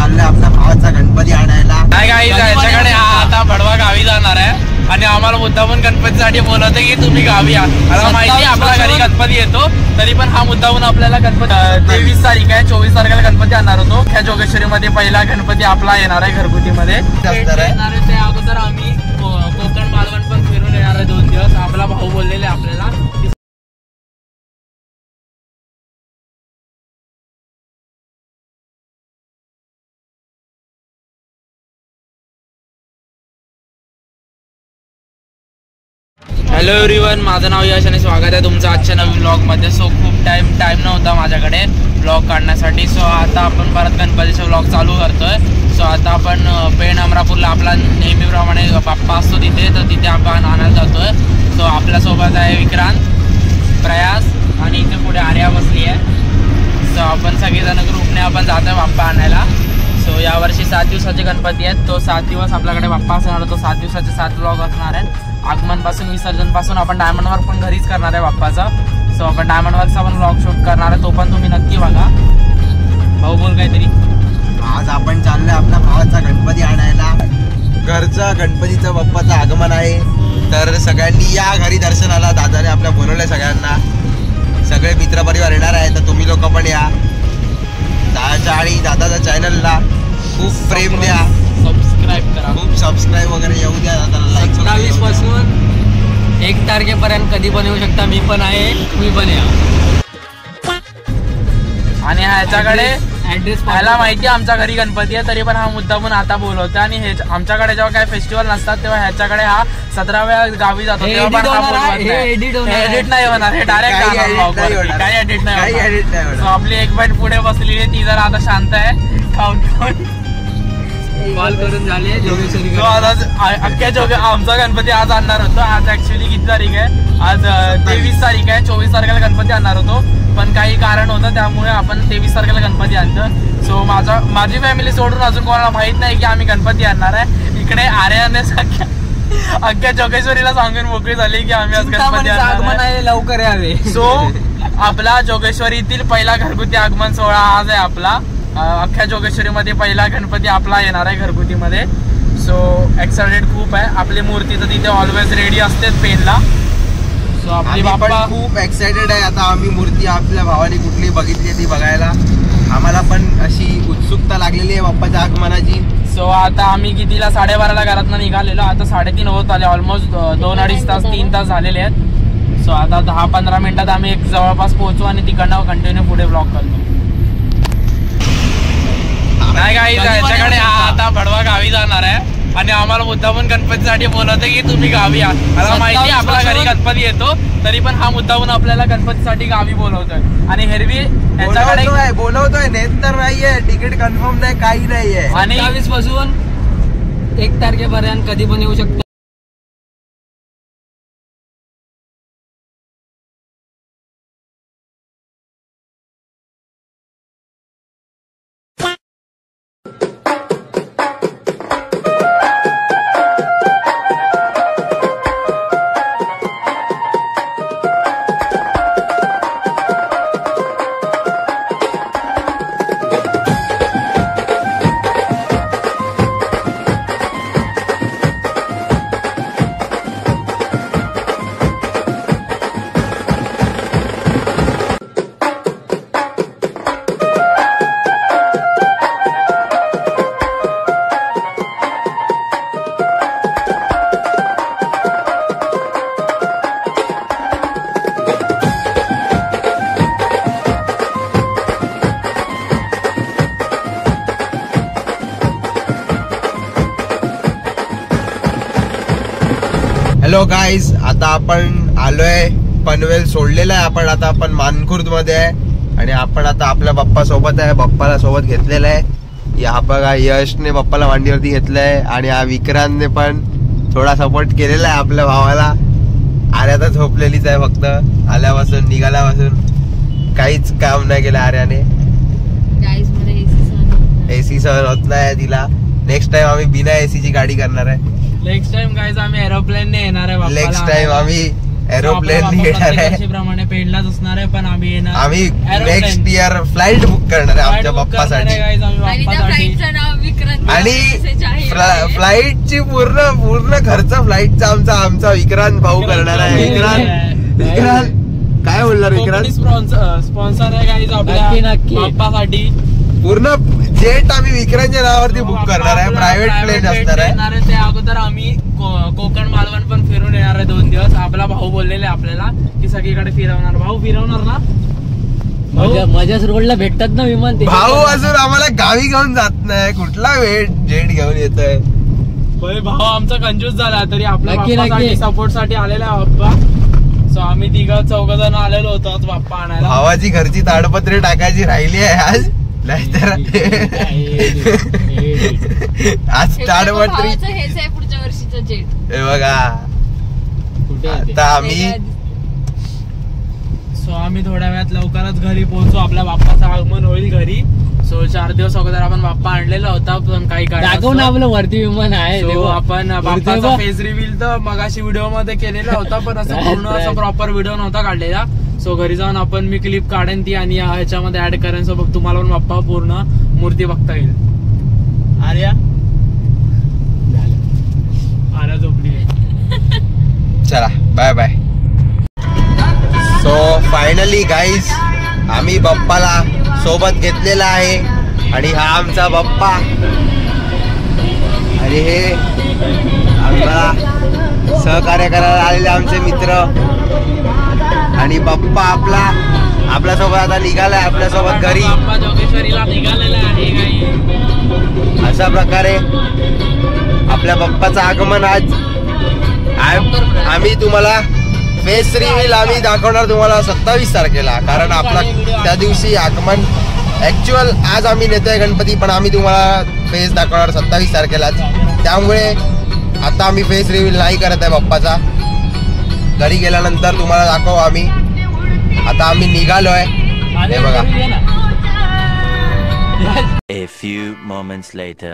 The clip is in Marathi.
चाललोय आपल्या भावाचा गणपती आणायला. काय याच्याकडे आता भडवा गावी जाणार आहे आणि आम्हाला मुद्दामून गणपतीसाठी बोलवते की तुम्ही गावी या. मला माहिती आपल्या घरी गणपती येतो, तरी पण हा मुद्दामून आपल्याला गणपती 23 तारीख आहे, 24 तारखेला गणपती आणणार होतो. ह्या जोगेश्वरी मध्ये पहिला गणपती आपला येणार आहे घरगुती मध्ये. त्या अगोदर आम्ही कोकण मालवण पण फिरून येणार आहे 2 दिवस. आपला भाऊ बोललेले आपल्याला. हॅलो एव्हरीवन, माझं नाव यश आणि स्वागत आहे तुमचं आजच्या नवीन व्लॉगमध्ये. सो खूप टाइम नव्हता माझ्याकडे व्लॉग काढण्यासाठी. सो आता आपण परत गणपतीचा व्लॉग चालू करतोय. सो आता आपण पेण अमरापूरला आपला नेहमीप्रमाणे बाप्पा असतो तिथे, तर तिथे आपण आणायला जातोय. सो आपल्यासोबत आहे विक्रांत, प्रयास आणि इथे पुढे आर्या बसली आहे. सो आपण सगळेजण ग्रुपने आपण जातोय बाप्पा आणायला. सो यावर्षी 7 दिवसाचे गणपती आहेत. तो 7 दिवस आपल्याकडे बाप्पा असणार. तो 7 दिवसाचे 7 व्लॉग असणार आहेत. आगमन पासून विसर्जन पासून आपण डायमंड वर्क पण घरीच करणार आहे बाप्पाचा. सो आपण डायमंड वर्कचा पण व्लॉग शूट करणार आहे, तो पण तुम्ही नक्की बघा. भाऊ बोल काहीतरी. आज आपण चाललोय आपल्या भावाचा गणपती आणायला. घरचा गणपतीचा बाप्पाचं आगमन आहे, तर सगळ्यांनी या घरी दर्शनाला. दादाने आपल्या बोलवलंय सगळ्यांना. सगळे मित्रपरिवार येणार आहे, तर तुम्ही लोक पण या. दादाच्या आणि दादाच्या चॅनलला खूप प्रेम द्या, सबस्क्राईब करा, खूप सबस्क्राईब वगैरे येऊ द्या. दादाला लाईक. 27 पासून 1 तारखेपर्यंत कधी पण येऊ शकता. मी पण आहे, तुम्ही पण या. आणि ह्याच्याकडे ऍड्रेस पाहायला माहिती आमच्या घरी गणपती आहे, तरी पण हा मुद्दा पण आता बोलवतो. आणि हे आमच्याकडे जेव्हा काही फेस्टिवल नसतात तेव्हा ह्याच्याकडे हा 17व्या गावी जातो. एडिट नाही होणार, हे डायरेक्ट काही एडिट नाही. आपली एक बाईट पुढे बसलेली आहे, ती जरा आता शांत आहे. कॉल करून झाले जोगेश्वरी. अख्ख्या आमचा गणपती आज आणणार होतो. आज ऍक्च्युली किती तारीख आहे? आज 23 तारीख आहे. 24 तारखेला गणपती आणणार होतो, पण काही कारण होतं त्यामुळे आपण 23 तारखेला गणपती आणतो. सो माझी फॅमिली सोडून अजून कोणाला माहित नाही की आम्ही गणपती आणणार आहे. इकडे आर्याने अख्ख्या जोगेश्वरीला सांगून मोकळी झाली की आम्ही आज गणपती आगमन आहे, लवकर यावे. सो आपला जोगेश्वरीतील पहिला घरगुती आगमन सोहळा आज आहे आपला. अख्ख्या जोगेश्वरीमध्ये पहिला गणपती आपला येणार आहे घरगुती मध्ये. सो एक्साइटेड खूप आहे. आपली मूर्ती तर तिथे ऑलवेज रेडी असते पेनला. सो आपली बाप्पा खूप एक्साइटेड आहे. आता आम्ही मूर्ती आपल्या भावाने कुठली बघितली ती बघायला. आम्हाला पण अशी उत्सुकता लागलेली आहे बाप्पाच्या आगमनाची. सो आता आम्ही कितीला 12:30ला घरातनं निघालेलो. आता 3:30 होत आले. ऑलमोस्ट 2-2.5 तास 3 तास झालेले आहेत. सो आता 10-15 मिनिटात आम्ही जवळपास पोहोचू आणि तिकडनं कंटिन्यू पुढे ब्लॉग करतो. नाही काही याच्याकडे आता भडवा गावी जाणार आहे आणि आम्हाला मुद्दामून गणपतीसाठी बोलवते की तुम्ही गावी या. मला माहिती आपल्या घरी गणपती येतो, तरी पण हा मुद्दामून आपल्याला गणपतीसाठी गावी बोलवतोय. आणि हेरवी याच्याकडे बोलवतोय, नेत तर नाहीये, तिकीट कन्फर्म नाही, काही नाहीये. आणि 27 पासून 1 तारखेपर्यंत कधी पण येऊ शकतो. हॅलो गाईज, आता आपण आलोय पनवेल सोडलेलं आहे आपण. आता आपण मानखुर्द मध्ये आहे आणि आपण आता आपल्या बाप्पा सोबत आहे. बाप्पाला सोबत घेतलेलं आहे. या बघा, यशने बाप्पाला मांडीवरती घेतलंय आणि हा विक्रांतने पण थोडा सपोर्ट केलेला आहे आपल्या भावाला. आर्या तर झोपलेलीच आहे, फक्त आल्यापासून निघाल्यापासून काहीच काम नाही केलं आर्याने. एसी सहन होत नाही तिला. नेक्स्ट टाइम आम्ही बिना एसीची गाडी करणार आहे. नेक्स्ट टाइम गाइस आम्ही एरोप्लेन ने येणार आहे. नेक्स्ट टाइम आम्ही एरोप्लेन येणार आहे. प्रमाणे पेडलाच असणार आहे, पण आम्ही येणार आम्ही नेक्स्ट इयर फ्लाईट बुक करणार आहे आमच्या बाप्पासाठी. आणि फ्लाईटची पूर्ण खर्च फ्लाईटचा आमचा विक्रांत भाऊ करणार आहे. विक्रांत काय बोलणार? विक्रांत स्पॉन्सर आहे गाईज आपल्या बाप्पासाठी. पूर्ण जेट आम्ही विक्रांतच्या नावावरती बुक करणार आहे. प्रायव्हेट प्लेन असणार आहे. त्या अगोदर आम्ही कोकण मालवण पण फिरून येणार आहे 2 दिवस. आपला भाऊ बोललेले आपल्याला की सगळीकडे फिरवणार. भाऊ फिरवणार ना? माझ्याच रोडला भेटतात ना विमान. भाऊ अजून आम्हाला गावी घेऊन जात नाही. कुठला वेळ जेट घेऊन येतोय? भाऊ आमचा कंजूस झाला तरी आपल्या सपोर्ट साठी आलेला आहे बाप्पा. सो आम्ही 3-4 आलेलो होतो बाप्पा आणायला. भावाची घरची ताडपत्री टाकायची राहिली आहे आज. नाहीतर आज ताडपत्री पुढच्या वर्षीचं जेट हे बघा. आता आम्ही थोड्या वेळात लवकरच घरी पोहोचू. आपल्या बाप्पाचं आगमन होईल घरी. सो 4 दिवस अगोदर आपण बाप्पा आणलेला होता, पण काही दाखव ना आपलं वरती विमान आहे. आपण बाप्पाचा फेस रिव्हील तर मगाशी व्हिडिओ मध्ये केलेला होता, पण असं पूर्ण असं प्रॉपर व्हिडिओ नव्हता काढलेला. सो घरी जाऊन आपण मी क्लिप काढेन ती आणि ह्याच्यामध्ये ऍड करेन. सो बघ तुम्हाला पण बाप्पा पूर्ण मूर्ती बघता येईल. आर्या झोपली. चला bye bye. So finally guys आम्ही बाप्पाला सोबत घेतलेला आहे. आणि हा आमचा बाप्पा आणि हे आम्हाला सहकार्य करायला आलेले आमचे मित्र. आणि बाप्पा आपल्या सोबत आता निघालाय आपल्यासोबत घरी. जोगेश्वरीला निघालेला आहे. अशा प्रकारे आपल्या बाप्पाचं आगमन आज. आम्ही तुम्हाला फेस रिव्हील आम्ही दाखवणार तुम्हाला 27 तारखेला. कारण आपला त्या दिवशी आगमन ऍक्च्युअल आज आम्ही नेतोय गणपती, पण आम्ही तुम्हाला फेस दाखवणार 27 तारखेलाच. त्यामुळे आता आम्ही फेस रिव्हील नाही करत आहे बाप्पाचा. घरी गेल्यानंतर तुम्हाला दाखवू आम्ही. आता आम्ही निघालोय हे बघा. A few moments later.